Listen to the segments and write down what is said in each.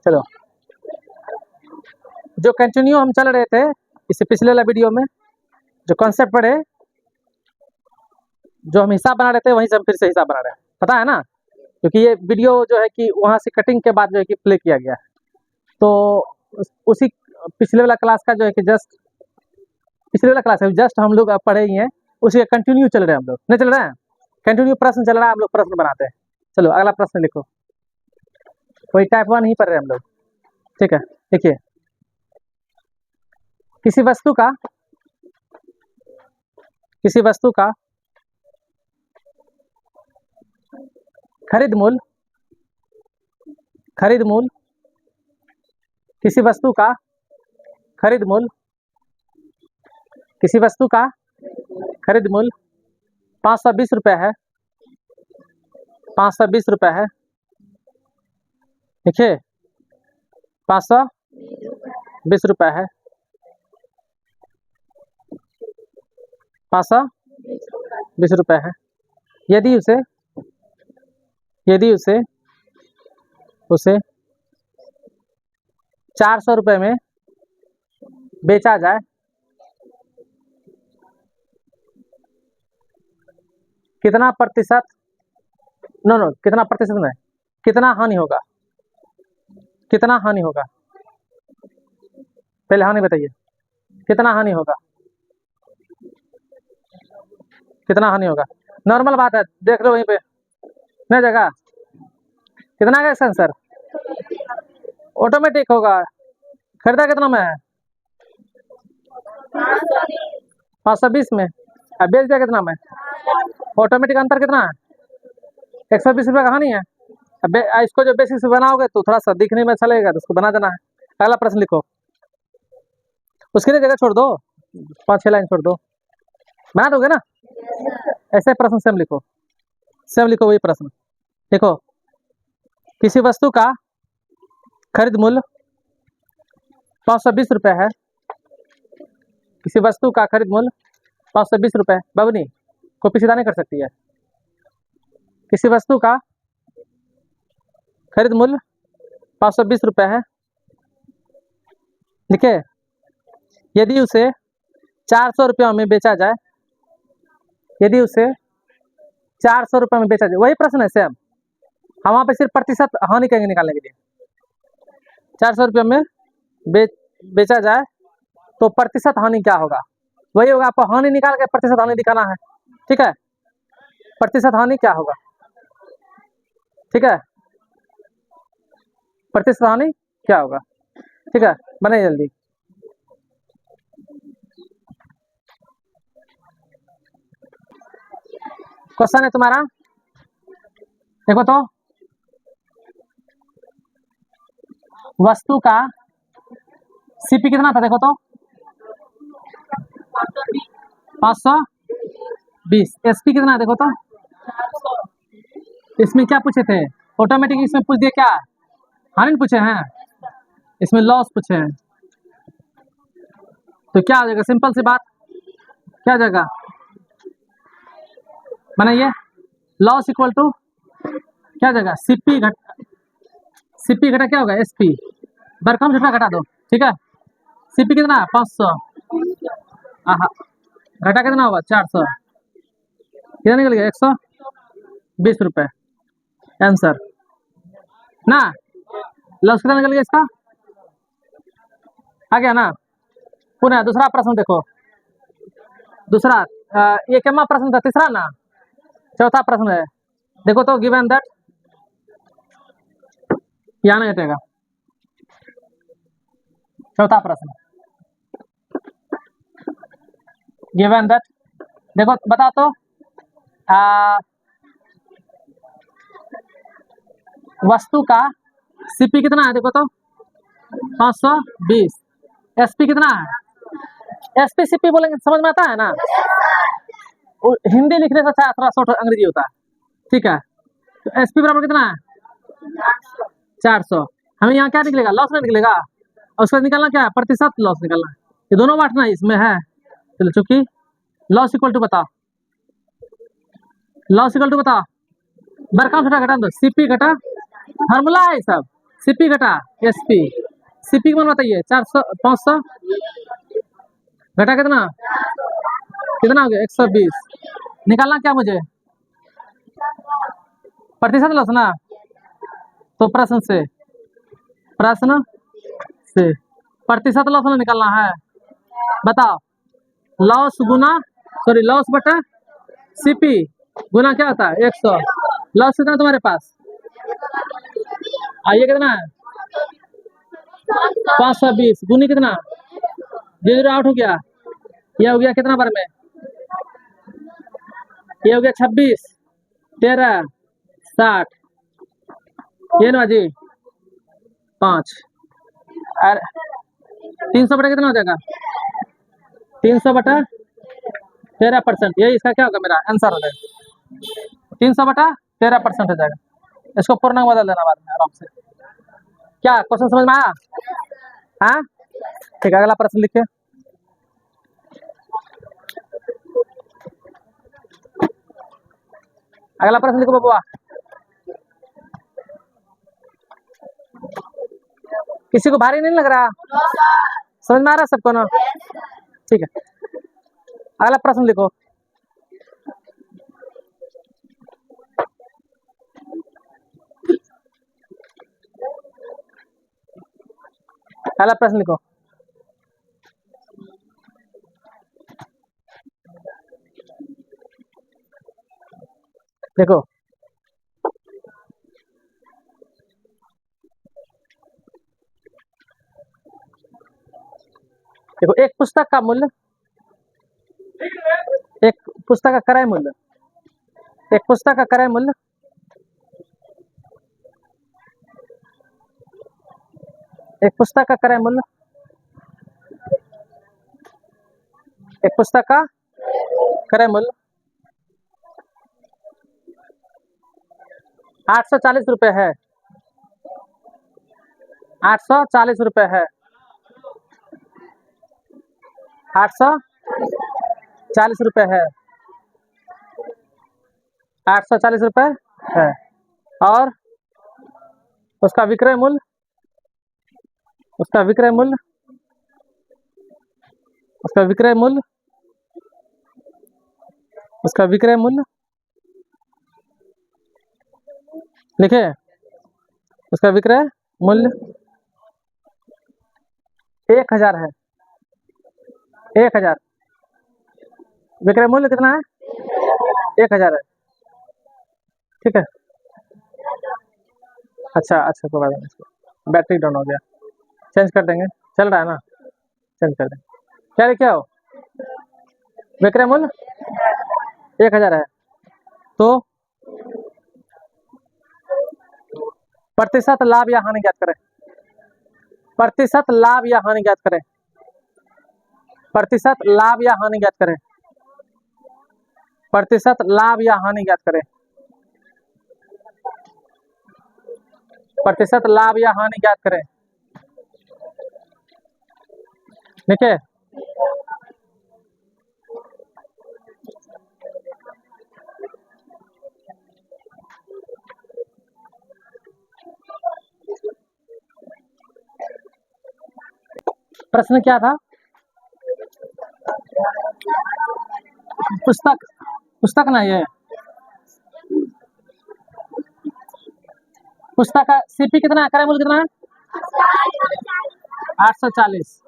चलो, जो कंटिन्यू हम चल रहे थे इससे पिछले वाला वीडियो में, जो कॉन्सेप्ट पढ़े, जो हम हिसाब बना रहे थे वहीं से हम फिर से हिसाब बना रहे हैं, पता है ना, क्योंकि ये वीडियो जो है कि वहाँ से कटिंग के बाद जो है कि प्ले किया गया है, तो उसी पिछले वाला क्लास का जो है कि जस्ट पिछले वाला क्लास है, जस्ट हम लोग पढ़े ही हैं, उसी का कंटिन्यू चल रहे हैं हम लोग, नहीं चल रहे हैं, कंटिन्यू प्रश्न चल रहा है, हम लोग प्रश्न बनाते हैं। चलो अगला प्रश्न लिखो, वही टाइप 1 ही पढ़ रहे हैं हम लोग, ठीक है। देखिए, किसी वस्तु का खरीद मूल्य, किसी वस्तु का खरीद मूल्य 520 रुपये है, 520 रुपये है, देखिए 520 रुपये है, 520 रुपये है। यदि उसे 400 रुपये में बेचा जाए, कितना प्रतिशत नहीं, कितना हानि होगा, पहले हानि बताइए, कितना हानि होगा, नॉर्मल बात है, देख लो वहीं पे नहीं जगह, कितना का आंसर ऑटोमेटिक होगा। खरीदा कितना में है, 520 में, अब बेच दिया कितना में, ऑटोमेटिक अंतर कितना है, 120 रुपये का हानि है। अब इसको जो बेसिक से बनाओगे तो थोड़ा सा दिखने में अच्छा लगेगा, तो उसको बना देना है। अगला प्रश्न लिखो, उसके लिए जगह छोड़ दो, 5-6 लाइन छोड़ दो, बना दोगे ना, ऐसे प्रश्न सेम लिखो वही प्रश्न। देखो, किसी वस्तु का खरीद मूल्य 520 रुपये है, किसी वस्तु का खरीद मूल्य 520 रुपये, बबनी कॉपी सीधा नहीं कर सकती है, किसी वस्तु का खरीद मूल्य 520 रुपये है, ठीक है। यदि उसे 400 रुपये में बेचा जाए, वही प्रश्न है सेम, हम वहाँ पे सिर्फ प्रतिशत हानि कहेंगे निकालने के लिए। 400 रुपये में बेचा जाए तो प्रतिशत हानि क्या होगा, वही होगा, आपको हानि निकाल के प्रतिशत हानि दिखाना है, ठीक है। प्रतिशत हानि क्या होगा, ठीक है, प्रतिशत हानि क्या होगा, ठीक है, बने जल्दी। क्वेश्चन है तुम्हारा, देखो तो, वस्तु का सीपी कितना था, देखो तो 520, एसपी कितना है देखो तो, इसमें क्या पूछे थे, ऑटोमेटिक इसमें पूछ दिए, क्या हानि पूछे हैं, इसमें लॉस पूछे हैं, तो क्या आ जाएगा, सिंपल सी बात, क्या आ जाएगा, बनाइए, लॉस इक्वल टू क्या जाएगा, सीपी घटा क्या होगा, एसपी, बरकम छोटा घटा दो, ठीक है। सीपी कितना है 500, घटा कितना होगा 400, कितना निकल गया 120 रुपये, आंसर ना। लॉस कितना निकल गया इसका, आ गया ना। पुनः दूसरा प्रश्न देखो, दूसरा ये क्या प्रश्न था, तीसरा ना, चौथा प्रश्न है, देखो तो, गिवन दैट, यहाँ नहीं हटेगा, चौथा प्रश्न, गिवन दैट, देखो बता तो, वस्तु का सीपी कितना है, देखो तो 520, एसपी कितना है, एसपी सीपी बोलेंगे समझ में आता है ना, हिंदी लिखने से अच्छा थोड़ा शॉर्ट अंग्रेजी होता है, ठीक है। तो एसपी बराबर कितना है 400, हमें यहाँ क्या निकलेगा, लॉस नहीं निकलेगा, और उसका निकालना क्या है, प्रतिशत लॉस निकालना है, ये दोनों बांटना इसमें है। चलो, चूंकि लॉस इक्वल टू बता, बरकम छोटा घटा दो, सीपी घटा, फार्मूला है सब, सीपी घटा एसपी, सीपी का मान बताइए 400 500 घटा कितना कितना हो गया 120। निकालना क्या मुझे प्रतिशत लॉस ना, तो प्रश्न से प्रतिशत लॉस निकालना है। बताओ लॉस गुना सॉरी लॉस बटा सीपी गुना क्या होता है 100। लॉस कितना तुम्हारे पास आइए कितना है 520 गुनी कितना 0 आउट हो गया, यह हो गया कितना बार में, ये हो गया 26 13 60, ये ना जी 5 और 300 बटा कितना हो जाएगा 300 बटा 13%, यही इसका क्या होगा मेरा आंसर हो जाएगा 300 बटा 13% हो जाएगा। इसको पूर्णांक बदल देना बाद में आराम से। क्या क्वेश्चन समझ में आया? हाँ ठीक है, अगला प्रश्न लिखिए। अगला प्रश्न लिखो बबुआ। किसी को भारी नहीं लग रहा? समझ में आ रहा है सबको ना? ठीक है, अगला प्रश्न लिखो। अगला प्रश्न लिखो। देखो देखो एक पुस्तक का मूल्य, एक पुस्तक का क्रय मूल्य, एक पुस्तक का क्रय मूल्य एक पुस्तक का क्रय मूल्य एक पुस्तक का क्रय मूल्य 840 रुपये है। 840 रुपये है। 840 रुपये है। 840 रुपये है और उसका विक्रय मूल्य उसका विक्रय मूल्य उसका विक्रय मूल्य उसका विक्रय मूल्य लिखे, उसका विक्रय मूल्य 1000 है। 1000 विक्रय मूल्य कितना है 1000 है। ठीक है, अच्छा कोई बात नहीं, इसको बैटरी डाउन हो गया, चेंज कर देंगे, चल रहा है ना, चेंज कर देंगे। क्या लिखे हो विक्रय मूल्य 1000 है, तो प्रतिशत लाभ या हानि ज्ञात करें। प्रतिशत लाभ या हानि ज्ञात करें। प्रतिशत लाभ या हानि ज्ञात करें। प्रतिशत लाभ या हानि ज्ञात करें। प्रतिशत लाभ या हानि ज्ञात करें। ठीक है, प्रश्न क्या था? पुस्तक ना, ये पुस्तक का सीपी कितना है, क्रय मूल्य कितना है 840।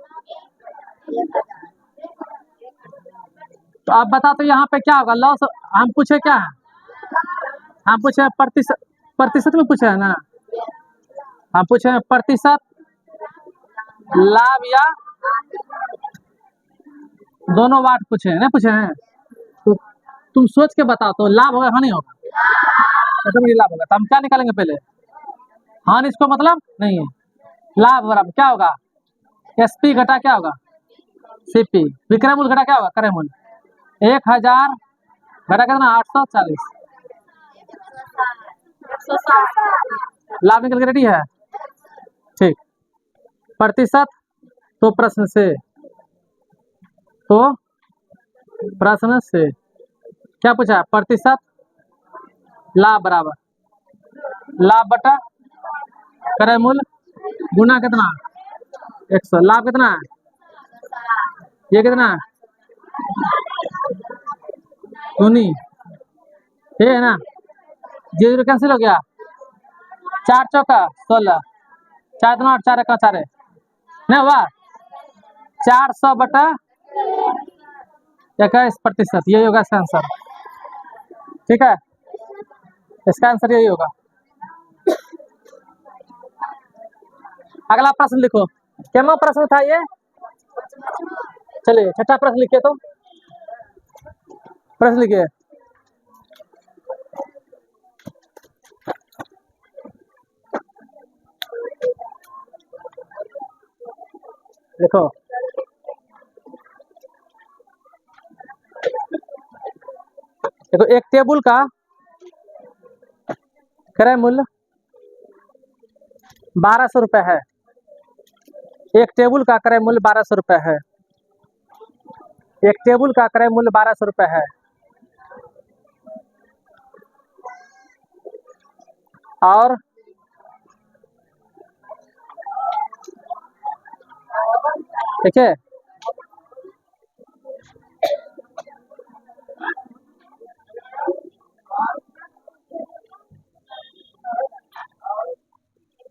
तो आप बता, तो यहाँ पे क्या होगा लॉस? हम पूछे क्या है, हम पूछे प्रतिशत में पूछे है ना, हम पूछे प्रतिशत लाभ या दोनों वाट पूछे हैं, नहीं पूछे हैं? तो तुम सोच के बताओ, तो लाभ होगा हानि होगा? ऑटोमेटिक लाभ होगा। तो हम क्या निकालेंगे पहले, हानि इसको मतलब नहीं है, लाभ बराबर क्या होगा एसपी घटा क्या होगा सीपी, विक्रय मूल्य घटा क्या होगा क्रय मूल्य। 1000 घटा कितना 840, लाभ निकल के रेडी है। ठीक, प्रतिशत तो प्रश्न से क्या पूछा, प्रतिशत लाभ बराबर लाभ बटा क्रय मूल्य गुना कितना 100, लाभ कितना है, ये कितना है, दूनी, ये है ना, 0 कैंसिल हो गया, 4 चौका 16, 4 दूना 8, 4 1 4 है ना, हुआ 400/21%, यही होगा इसका आंसर। ठीक है, इसका आंसर यही होगा। अगला प्रश्न लिखो, क्या प्रश्न था ये, चलिए छठा प्रश्न लिखिए, तो प्रश्न लिखिए। देखो देखो, एक टेबल का क्रय मूल्य 1200 रुपये है, एक टेबल का क्रय मूल्य 1200 रुपये है, एक टेबल का क्रय मूल्य 1200 रुपये है, और ठीक है,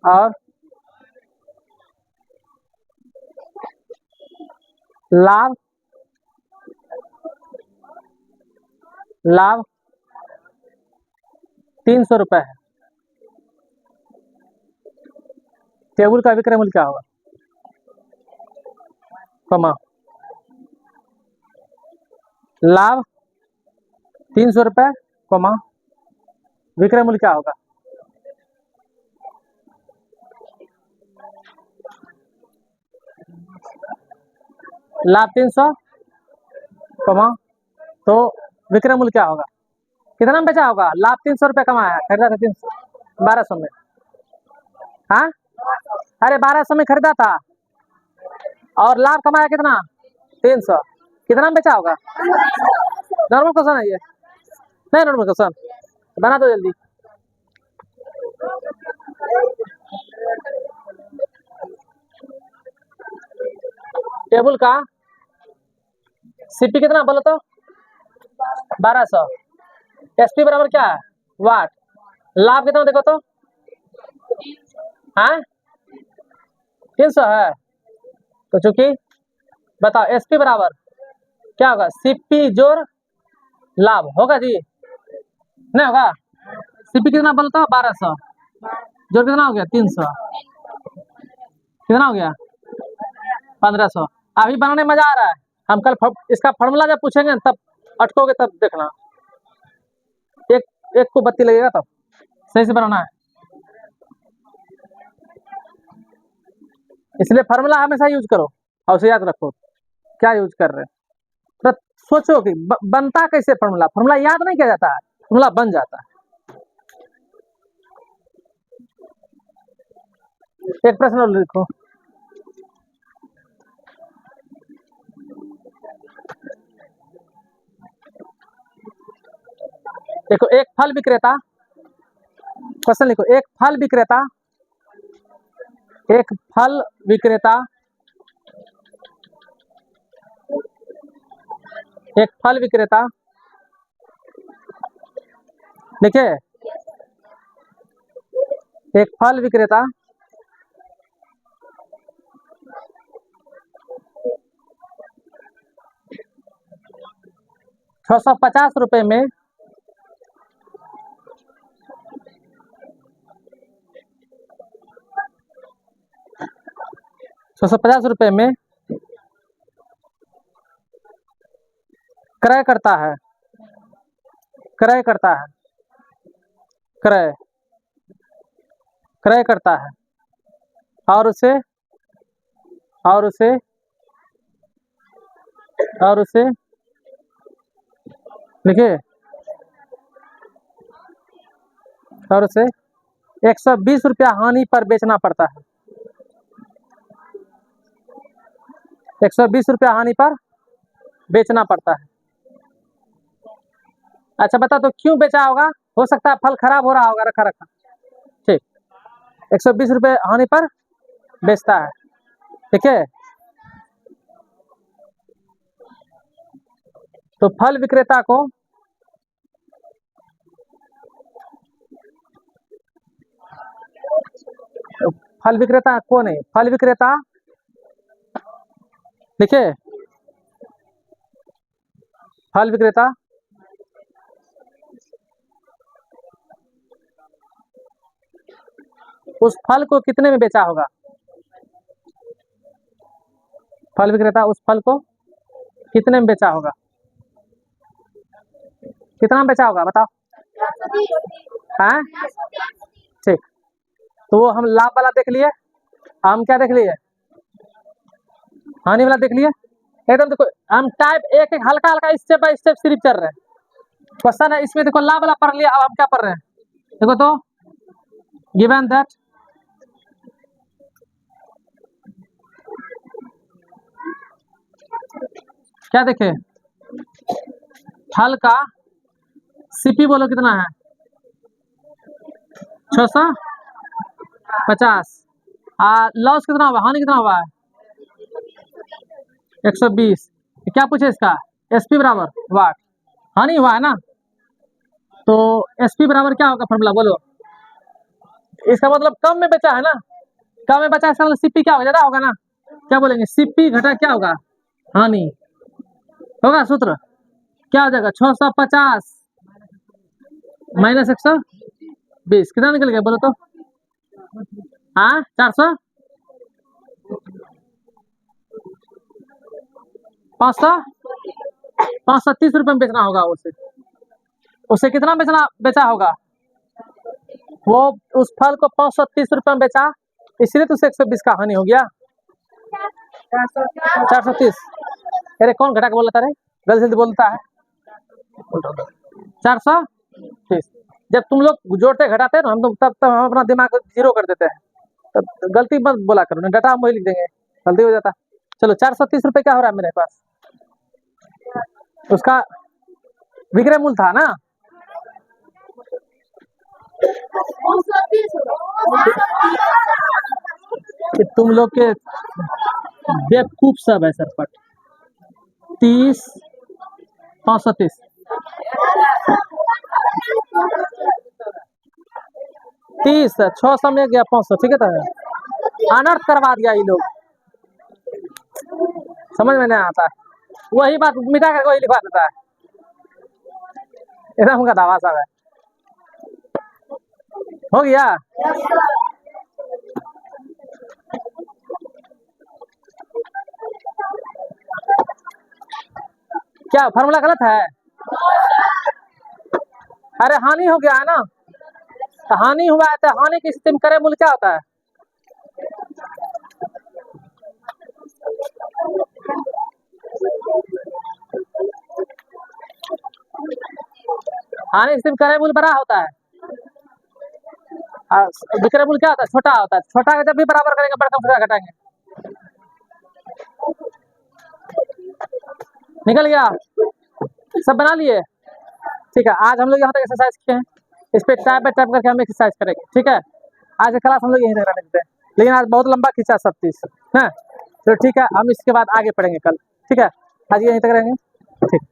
और लाभ 300 रुपये है। टेबल का विक्रय मूल्य क्या होगा, कमा, लाभ 300 रुपये, कमा, विक्रय मूल्य क्या होगा, लाभ 300, कमा, तो विक्रय मूल्य क्या होगा, कितना में बेचा होगा, लाभ 300 रुपये कमाया, खरीदा था 300 1200 में, हाँ, अरे 1200 में खरीदा था, और लाभ कमाया कितना 300, कितना में बेचा होगा, नॉर्मल क्वेश्चन है ये, नहीं नॉर्मल क्वेश्चन, बना दो जल्दी। टेबल का सीपी कितना बोलो तो 1200, एसपी बराबर क्या है वाट, लाभ कितना देखो तो, हाँ 300 है, तो चूंकि बताओ एसपी बराबर क्या होगा, सीपी जोड़ लाभ होगा जी, नहीं होगा, सीपी कितना बोलता 1200 जोड़ कितना हो गया 300, कितना हो गया 1500। अभी बनाने में मजा आ रहा है, हम कल इसका फॉर्मूला जब पूछेंगे तब अटकोगे, तब देखना, एक को बत्ती लगेगा, तब सही से बनाना है, इसलिए फार्मूला हमेशा यूज करो और उसे याद रखो क्या यूज कर रहे हैं, तो सोचो कि बनता कैसे फार्मूला, फार्मूला याद नहीं किया जाता है, फार्मूला बन जाता है। एक प्रश्न और लिखो, देखो एक फल विक्रेता, क्वेश्चन लिखो, एक फल विक्रेता एक फल विक्रेता एक फल विक्रेता देखिए, एक फल विक्रेता 650 रुपए में 650 रुपए में क्रय करता है, क्रय करता है, क्रय क्रय करता है, और उसे और उसे और उसे देखिए, और उसे 120 रुपया हानि पर बेचना पड़ता है, 120 रुपया हानि पर बेचना पड़ता है। अच्छा बता तो क्यों बेचा होगा, हो सकता है फल खराब हो रहा होगा रखा रखा, ठीक, 120 रुपये हानि पर बेचता है। ठीक है, तो फल विक्रेता को फल विक्रेता को नहीं, फल विक्रेता देखिए, फल विक्रेता उस फल को कितने में बेचा होगा? फल विक्रेता उस फल को कितने में बेचा होगा? कितना में बेचा होगा बताओ? हाँ ठीक, तो वो हम लाभ वाला देख लिए, हम क्या देख लिए? हानि वाला देख लिए। एकदम देखो, हम टाइप एक एक हल्का हल्का स्टेप बाय स्टेप सिर्फ चल रहे हैं। क्वेश्चन है इसमें, देखो लाभ वाला पढ़ लिया, अब हम क्या पढ़ रहे हैं? देखो तो गिवन दैट क्या देखे, फल का सीपी बोलो कितना है? 650। लॉस कितना हुआ, हानि कितना हुआ है? 120। क्या पूछे इसका? एसपी बराबर वाट, हानि हुआ है ना, तो एसपी बराबर क्या होगा फॉर्मूला बोलो? इसका मतलब कम में बेचा है ना, कम में बचा, इसका मतलब सीपी क्या होगा? ज्यादा होगा ना। क्या बोलेंगे? सीपी घटा क्या होगा? हानि होगा। सूत्र क्या हो जाएगा? 650 माइनस 120 कितना निकल गया बोलो तो? हाँ 400, 530 रुपये में बेचना होगा उसे। उसे कितना बेचा होगा? वो उस फल को 530 रुपये में बेचा, इसलिए तो उसे 120 का हानि हो गया। 430। अरे कौन घटा के बोलता है? गलत जल्दी बोलता है। 430। जब तुम लोग जोड़ते घटाते ना, हम तो तब हम अपना दिमाग जीरो कर देते हैं, तब गलती मत बोला करो, नहीं डाटा हम वही लिख देंगे, गलती हो जाता। चलो 430 रुपये क्या हो रहा है मेरे पास? उसका विक्रय मूल्य था ना, कि तुम लोग के बेवकूफ सब है सर। पट 30 530 30 6 समय गया 500। ठीक है, तो अनर्थ करवा दिया ये लोग, समझ में नहीं आता है। वही बात मिटा करके वही लिखवा देता है, एकदम उनका दावा सब है। हो गया? क्या फॉर्मूला गलत है? अरे हानि हो गया है ना, तो हानि हुआ है, तो हानि की स्थिति में क्रय मूल्य क्या होता है? हानि की स्थिति में क्रय मूल्य बड़ा होता है, विक्रय मूल्य क्या होता है? छोटा होता है। छोटा का जब भी बराबर करेंगे, बड़ा का घटाएंगे। निकल गया? सब बना लिए? ठीक है, आज हम लोग यहाँ तक एक्सरसाइज किए हैं, इस पे टाइप बाय टाइप करके हम एक्सरसाइज करेंगे। ठीक है, आज की क्लास हम लोग यहीं तक रहने देते हैं, लेकिन आज बहुत लंबा खींचा सब चीज है, तो ठीक है, हम इसके बाद आगे पढ़ेंगे कल। ठीक है, आज यहीं तक रहेंगे। ठीक,